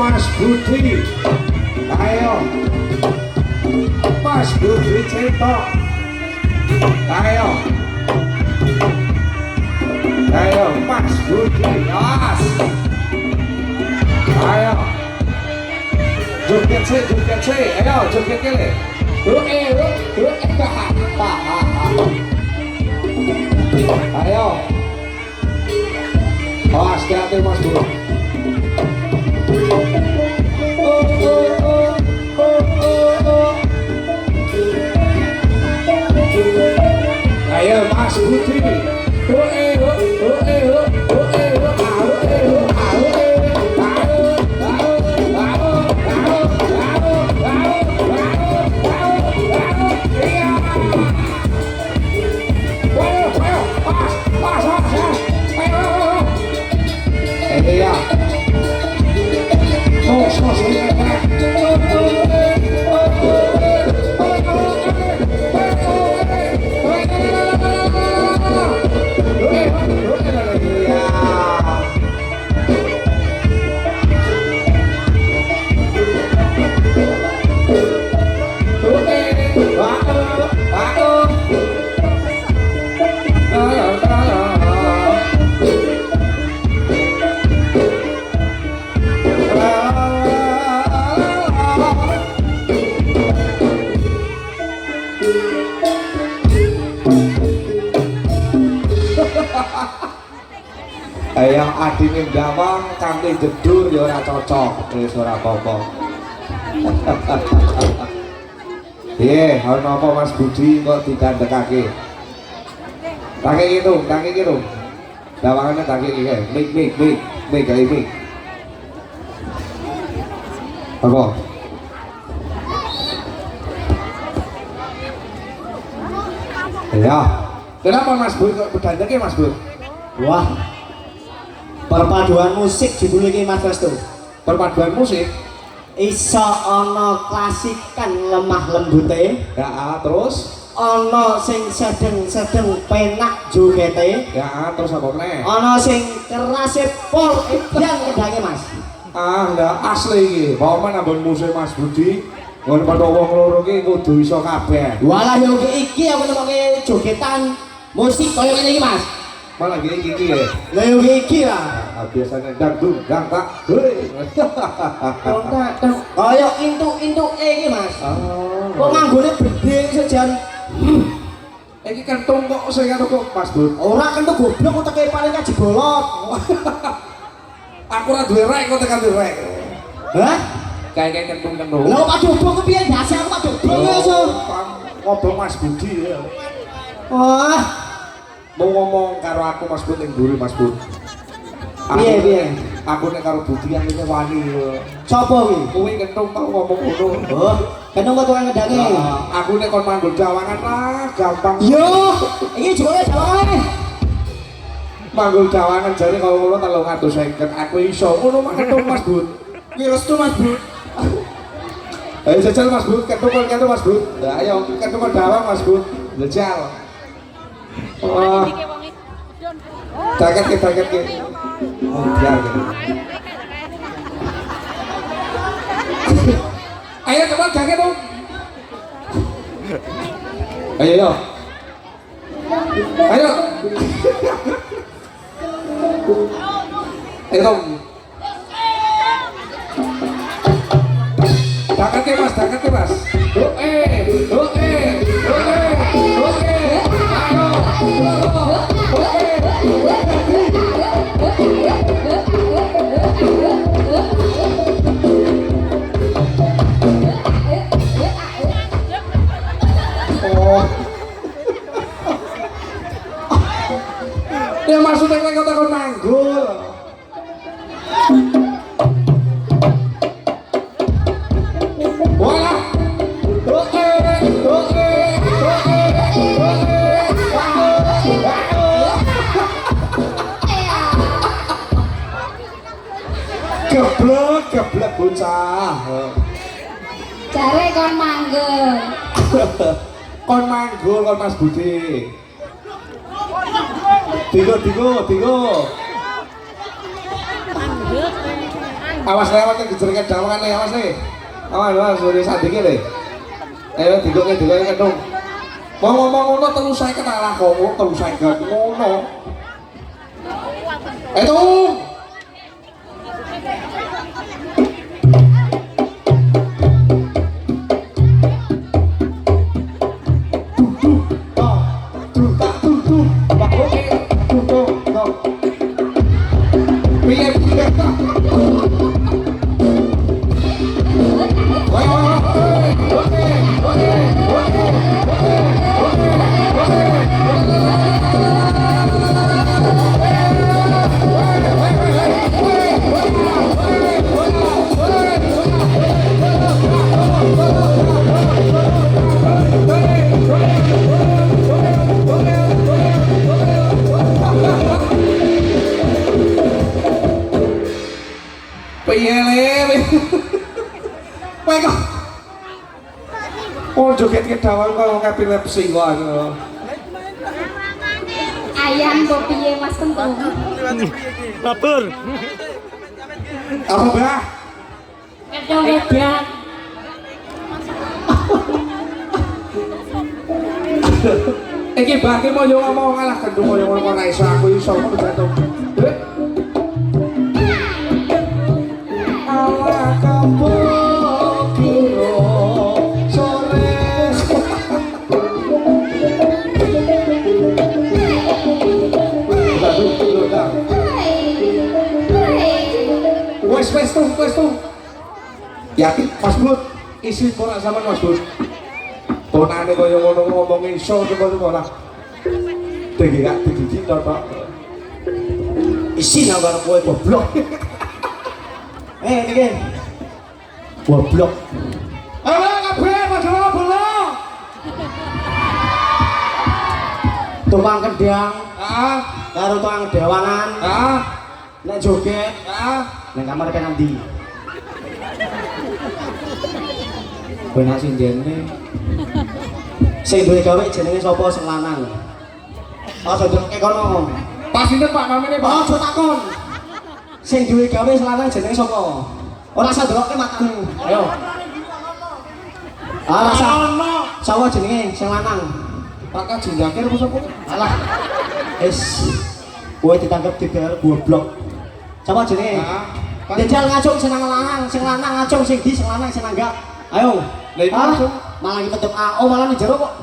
Mas Budi, ayo Mas Budi cetok, ayo Mas Budi, ayo joget sih, ayo joget kele, ayo, hati-hati Mas Budi. Ayo Mas Budi. Yang adine gawang kanthi jedur ya ora cocok, wis ora apa-apa. Piye, ana apa Mas Budi kok didandekake? Take gitu. Dawangane take iki, mik gawe mik. Apa? Ya. Kenapa Mas Budi kok didandeke Mas Budi? Wah. Perpaduan musik judul iki Mas Restu. Perpaduan musik iso ana klasik kan lemah lembute, ya terus ana sing sedeng penak jogete, ya terus apa meneh? Ana sing kerase pol edan ngedange Mas. Lah asli iki, pokoke ambon musik Mas Budi ngon padha wong loro iki kudu iso kabeh. Walah yo iki aku nemoke jogetan musik koyo ngene iki Mas. Malah gini ya. Lah yo iki lah. Biasanya dangdut, dangtak, hei. Koyo intuk-intuk iki Mas. Oh. Kok nganggone beding sejan. Iki kentung kok saya kok Mas Bud. Ora kentu goblok kok teke paling kaji bolot. Aku ora duwe rek kok tekan duwe rek. Hah? Kayak kentung-kentung. Lah Pak Dobong ku piye dasi aku Pak Dobong iso. Ngobong Mas Budi ya. Wah, Mau ngomong karo aku Mas Bud ning mburi Mas Bud. piye? Aku nek karo Budi yang ini wani. Sopo kuwi? Kuwi kentung tau ngomong ngono. Oh, kentung kok tukang ngedange. Aku nek kon manggul jawangan lah gampang. Yo, iki jebule jawangane. Manggul jawangan jare kalau ngono 350 aku iso. Ngono mah kentung Mas Bud. Kuwi restu Mas Bud. Ayo jajal Mas Bud, kentung Mas Bud. Lah ayo kentung dawang Mas Bud. Jajal. Wah. Daket ke. Oh, biar. Ayo coba daket dong. Ayo. Ayo. Ayo dong. Daket ke Mas. Oh. Ya maksudnya kan kau takut manggul. Wah. Geblek bocah. Jare kon manggul. Kon manggul kon Mas Budi. Tigo. Awas lewat ke jeringan dawangan nih, awas nih. Awas sudah sandingi nih. Ayo tigo dong. Mau ngomong ngono terus saya ketalah ngomong terus saya gak ngono. Itu. Oh joget ke dawang kok epilepsi kok. Ayam kok piye Mas Kentung? Lapor. Apa bah? Kedong edan. Iki bah ki mau yo ngomong kalah kendung mau yo ngomong ora iso aku iso ngono jatuh. Allah kampung kiro sore. Wes tuh. Yakin Mas Bud, isi korak sama Mas Bud. Ponane kaya ngono ngomong iso coba ora. Degi gak dididik to. Isi nang karo kowe goblok. Iki. Goblok. Ayo kabeh padha bola. Tukang kendang Heeh. karo tukang dewangan. Heeh. Nek joget Heeh. nang kamar kan ndi? Kowe nak sing jene. Sing duwe gawe jenenge sapa sing lanang? Aja ndelok kono. Pas sinten Pak namane Pak? Aja takon. Sing duwe gawe sing lanang jenenge sapa? Ora usah ndelokke matamu. Ayo. Ora usah. Sapa jenenge sing lanang? Kakak jenjakir apa sapa? Alah. Kowe ditangkap tiga goblok. Coba jenenge. Heeh. Jajal ngacung senang lanang, sing lanang ngacung sing di sing lanang sing enggak. Ayo. Lah iku Ah, ngacung. malah iki metu AO malah ning jero kok.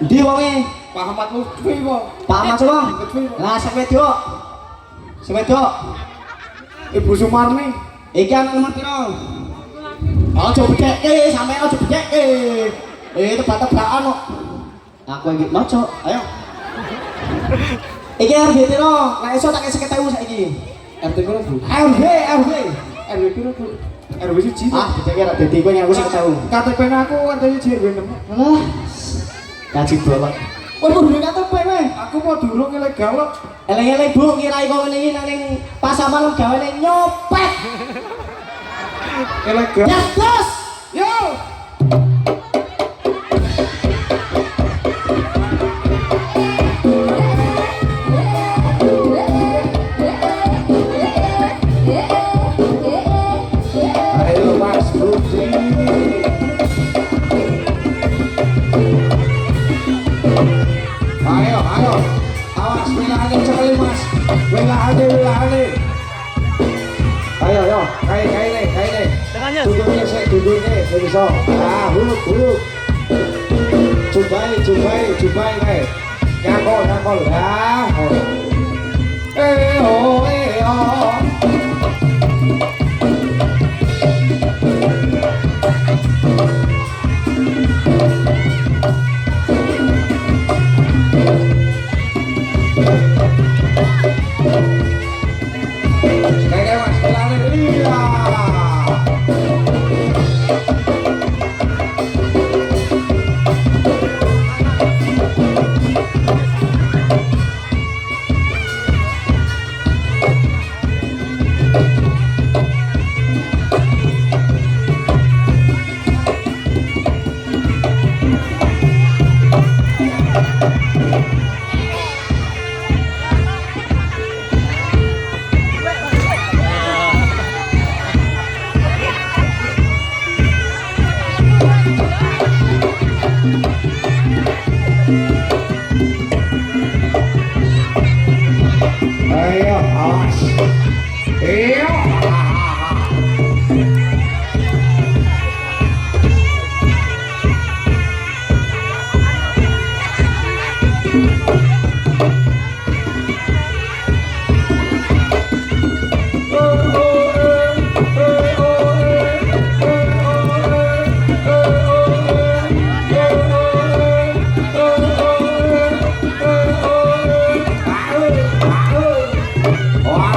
Ndi wonge? Pak Ahmad Lutfi kok. Pak Ahmad coba. Lutfi kok. Lah sing wedok. Sing wedok. Ibu Sumarni. Iki anak nomor piro? Aja bedheke, sampe aja bedheke. Tebak-tebakan kok. Aku iki maca, ayo. Iki RB piro? Nek iso tak 50.000 saiki. RT piro, Bu? RB. RW piro, Bu? RW 1. Ah, bedheke ra dadi kowe ngaku 50.000. KTP aku RT 1 RW 6. Alah. Kaji bolak. Kowe kudu KTP weh. Aku mau durung ilegal kok. Eleng-eleng Bu, kirai kok ngene iki nang ning pasar malam gawane nyopet. Ilegal. Ya, terus. Yo. Ayo Mas Budi. Ayo. Awas wilahane sekali Mas. Wilahane. Ayo. Kae. Tangannya. Duduknya bisa. Ah, huluk. Jumpai kae. Nyangkol. Ah. Oh. Kayak Mas, bilangin iya. Ayo, awas. Iyo. Wah,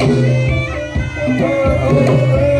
Oh, oh, oh.